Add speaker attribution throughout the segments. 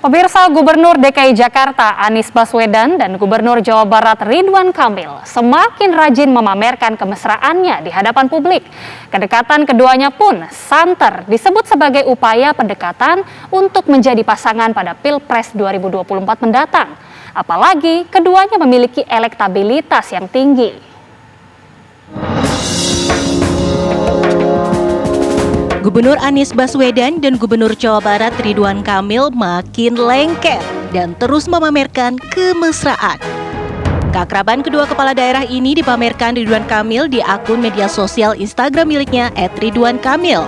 Speaker 1: Pemirsa, Gubernur DKI Jakarta Anies Baswedan dan Gubernur Jawa Barat Ridwan Kamil semakin rajin memamerkan kemesraannya di hadapan publik. Kedekatan keduanya pun santer disebut sebagai upaya pendekatan untuk menjadi pasangan pada Pilpres 2024 mendatang. Apalagi keduanya memiliki elektabilitas yang tinggi.
Speaker 2: Gubernur Anies Baswedan dan Gubernur Jawa Barat Ridwan Kamil makin lengket dan terus memamerkan kemesraan. Keakraban kedua kepala daerah ini dipamerkan Ridwan Kamil di akun media sosial Instagram miliknya @ridwankamil.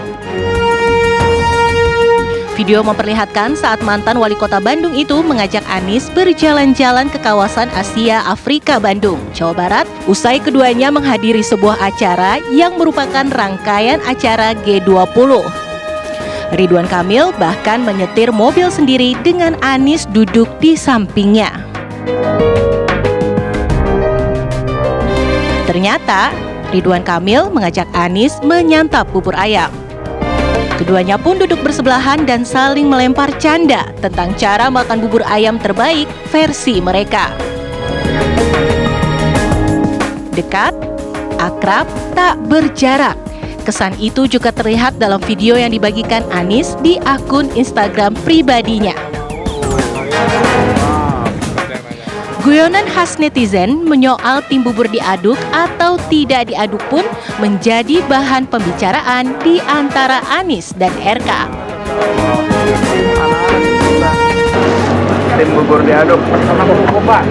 Speaker 2: Video memperlihatkan saat mantan wali kota Bandung itu mengajak Anies berjalan-jalan ke kawasan Asia Afrika Bandung, Jawa Barat, usai keduanya menghadiri sebuah acara yang merupakan rangkaian acara G20. Ridwan Kamil bahkan menyetir mobil sendiri dengan Anies duduk di sampingnya. Ternyata Ridwan Kamil mengajak Anies menyantap bubur ayam. Keduanya pun duduk bersebelahan dan saling melempar canda tentang cara makan bubur ayam terbaik versi mereka. Dekat, akrab, tak berjarak. Kesan itu juga terlihat dalam video yang dibagikan Anies di akun Instagram pribadinya. Guyonan khas netizen menyoal tim bubur diaduk atau tidak diaduk pun menjadi bahan pembicaraan di antara Anies dan RK.
Speaker 3: Tim bubur diaduk sama bubur Pak.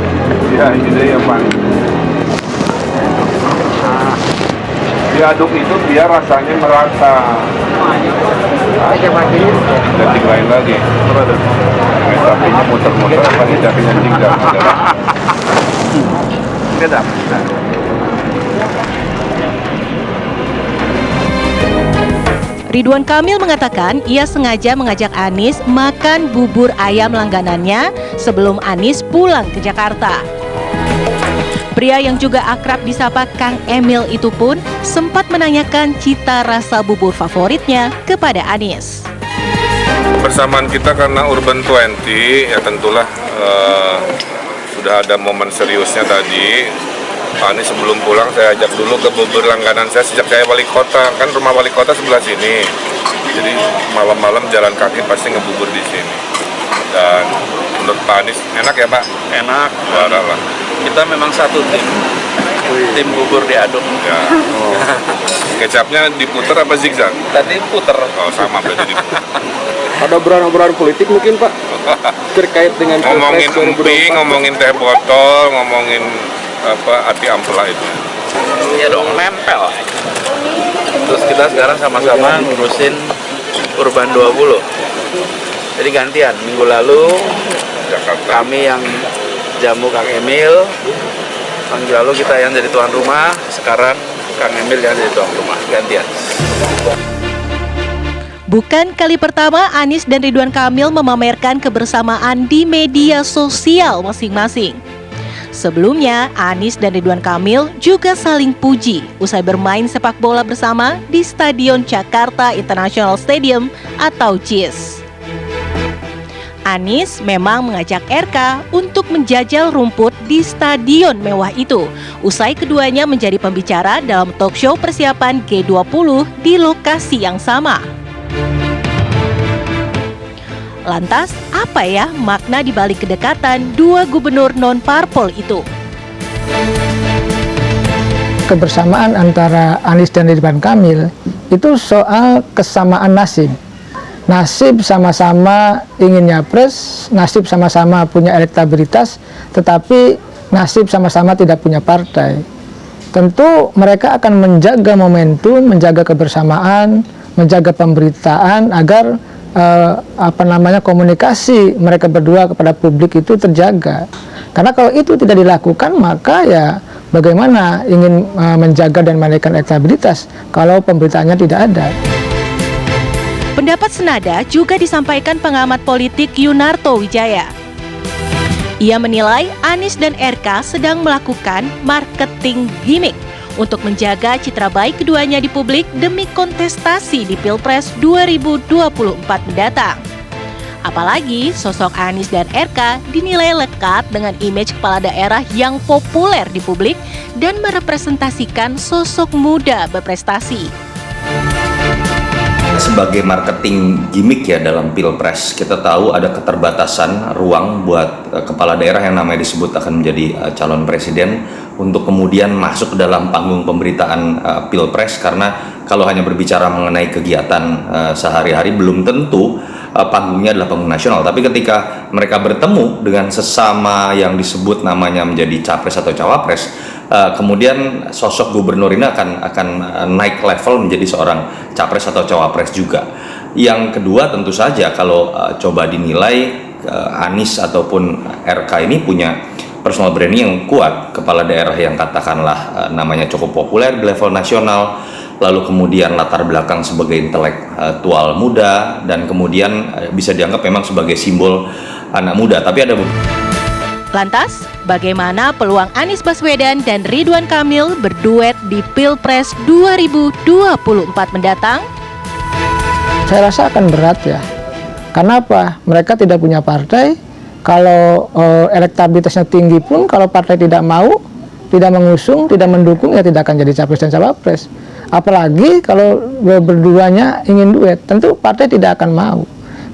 Speaker 3: Ya ini ya Pak. Diaduk itu biar rasanya merata. Ganti lain lagi. Sapinya muter-muter apa lidahnya tinggal. Beda.
Speaker 2: Ridwan Kamil mengatakan ia sengaja mengajak Anies makan bubur ayam langganannya sebelum Anies pulang ke Jakarta. Pria yang juga akrab disapa Kang Emil itu pun sempat menanyakan cita rasa bubur favoritnya kepada Anies.
Speaker 4: Persamaan kita karena Urban 20 ya tentulah sudah ada momen seriusnya tadi. Anies sebelum pulang saya ajak dulu ke bubur langganan saya sejak saya wali kota, kan rumah wali kota sebelah sini. Jadi malam-malam jalan kaki pasti ngebubur di sini. Dan menurut Pak Anies enak ya Pak? Enak. Juara lah.
Speaker 5: Kita memang satu tim bubur diaduk.
Speaker 4: Ya. Oh. Kecapnya diputer apa zigzag?
Speaker 5: Tadi puter.
Speaker 4: Oh sama berarti diputer.
Speaker 3: Ada obrolan politik mungkin Pak terkait dengan
Speaker 4: ngomongin emping, ngomongin teh botol, ngomongin apa ati ampela itu.
Speaker 5: Iya dong, nempel. Terus kita sekarang sama-sama ngurusin Urban 20. Jadi gantian, minggu lalu Jakarta. Kami yang jamu Kang Emil, minggu lalu kita yang jadi tuan rumah, sekarang Kang Emil yang jadi tuan rumah, gantian.
Speaker 2: Bukan kali pertama Anies dan Ridwan Kamil memamerkan kebersamaan di media sosial masing-masing. Sebelumnya, Anies dan Ridwan Kamil juga saling puji usai bermain sepak bola bersama di Stadion Jakarta International Stadium atau JIS. Anies memang mengajak RK untuk menjajal rumput di stadion mewah itu, usai keduanya menjadi pembicara dalam talk show persiapan G20 di lokasi yang sama. Lantas, apa ya makna di balik kedekatan dua gubernur non-parpol itu?
Speaker 6: Kebersamaan antara Anies dan Ridwan Kamil itu soal kesamaan nasib. Nasib sama-sama ingin nyapres, nasib sama-sama punya elektabilitas, tetapi nasib sama-sama tidak punya partai. Tentu mereka akan menjaga momentum, menjaga kebersamaan, menjaga pemberitaan agar komunikasi mereka berdua kepada publik itu terjaga. Karena kalau itu tidak dilakukan, maka ya bagaimana ingin menjaga dan menaikkan elektabilitas kalau pemberitaannya tidak ada.
Speaker 2: Pendapat senada juga disampaikan pengamat politik Yunarto Wijaya. Ia menilai Anies dan RK sedang melakukan marketing gimmick untuk menjaga citra baik keduanya di publik demi kontestasi di Pilpres 2024 mendatang. Apalagi sosok Anies dan RK dinilai lekat dengan image kepala daerah yang populer di publik dan merepresentasikan sosok muda berprestasi.
Speaker 7: Sebagai marketing gimmick ya dalam Pilpres, kita tahu ada keterbatasan ruang buat kepala daerah yang namanya disebut akan menjadi calon presiden untuk kemudian masuk ke dalam panggung pemberitaan Pilpres, karena kalau hanya berbicara mengenai kegiatan sehari-hari belum tentu panggungnya adalah panggung nasional. Tapi ketika mereka bertemu dengan sesama yang disebut namanya menjadi capres atau cawapres, kemudian sosok gubernur ini akan naik level menjadi seorang capres atau cawapres juga. Yang kedua tentu saja kalau coba dinilai Anies ataupun RK ini punya personal branding yang kuat, kepala daerah yang katakanlah namanya cukup populer di level nasional, lalu kemudian latar belakang sebagai intelektual muda, dan kemudian bisa dianggap memang sebagai simbol anak muda. Tapi ada
Speaker 2: Lantas, bagaimana peluang Anies Baswedan dan Ridwan Kamil berduet di Pilpres 2024 mendatang?
Speaker 6: Saya rasa akan berat ya. Karena apa? Mereka tidak punya partai. Kalau elektabilitasnya tinggi pun, kalau partai tidak mau, tidak mengusung, tidak mendukung, ya tidak akan jadi capres dan cawapres. Apalagi kalau berduanya ingin duet, tentu partai tidak akan mau.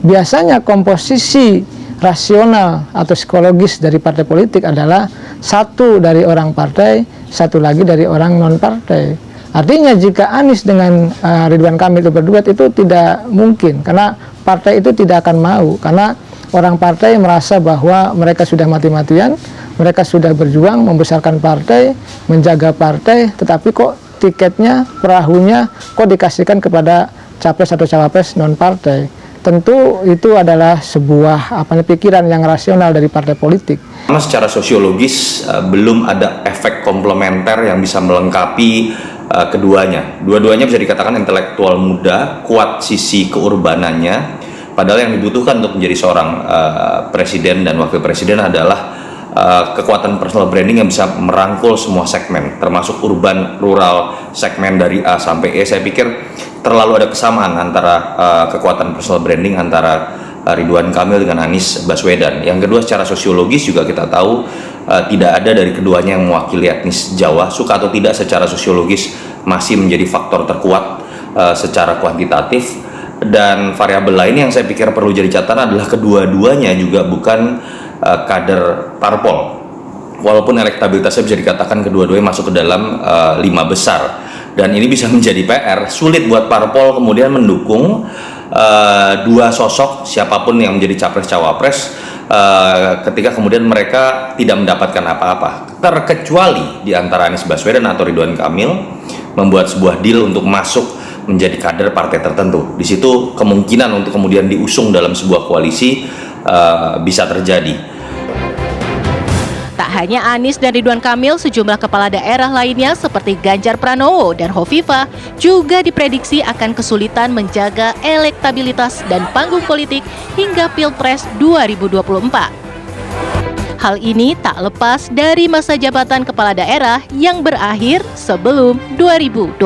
Speaker 6: Biasanya komposisi rasional atau psikologis dari partai politik adalah satu dari orang partai, satu lagi dari orang non-partai. Artinya jika Anies dengan Ridwan Kamil itu berduet, itu tidak mungkin, karena partai itu tidak akan mau, karena orang partai merasa bahwa mereka sudah mati-matian, mereka sudah berjuang membesarkan partai, menjaga partai, tetapi kok tiketnya, perahunya kok dikasihkan kepada capres atau cawapres non-partai. Tentu itu adalah sebuah pikiran yang rasional dari partai politik.
Speaker 7: Karena secara sosiologis belum ada efek komplementer yang bisa melengkapi keduanya. Dua-duanya bisa dikatakan intelektual muda, kuat sisi keurbanannya. Padahal yang dibutuhkan untuk menjadi seorang presiden dan wakil presiden adalah kekuatan personal branding yang bisa merangkul semua segmen, termasuk urban, rural, segmen dari A sampai E. Saya pikir terlalu ada kesamaan antara kekuatan personal branding antara Ridwan Kamil dengan Anies Baswedan. Yang kedua, secara sosiologis juga kita tahu tidak ada dari keduanya yang mewakili etnis Jawa. Suka atau tidak, secara sosiologis masih menjadi faktor terkuat secara kuantitatif. Dan variabel lain yang saya pikir perlu jadi catatan adalah kedua-duanya juga bukan kader parpol. Walaupun elektabilitasnya bisa dikatakan kedua-duanya masuk ke dalam 5 besar. Dan ini bisa menjadi PR, sulit buat parpol kemudian mendukung dua sosok siapapun yang menjadi capres-cawapres ketika kemudian mereka tidak mendapatkan apa-apa. Terkecuali di antara Anies Baswedan atau Ridwan Kamil membuat sebuah deal untuk masuk menjadi kader partai tertentu. Di situ kemungkinan untuk kemudian diusung dalam sebuah koalisi bisa terjadi.
Speaker 2: Tak hanya Anies dan Ridwan Kamil, sejumlah kepala daerah lainnya seperti Ganjar Pranowo dan Hovifah juga diprediksi akan kesulitan menjaga elektabilitas dan panggung politik hingga Pilpres 2024. Hal ini tak lepas dari masa jabatan kepala daerah yang berakhir sebelum 2024.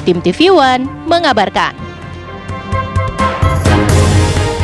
Speaker 2: Tim TV One mengabarkan.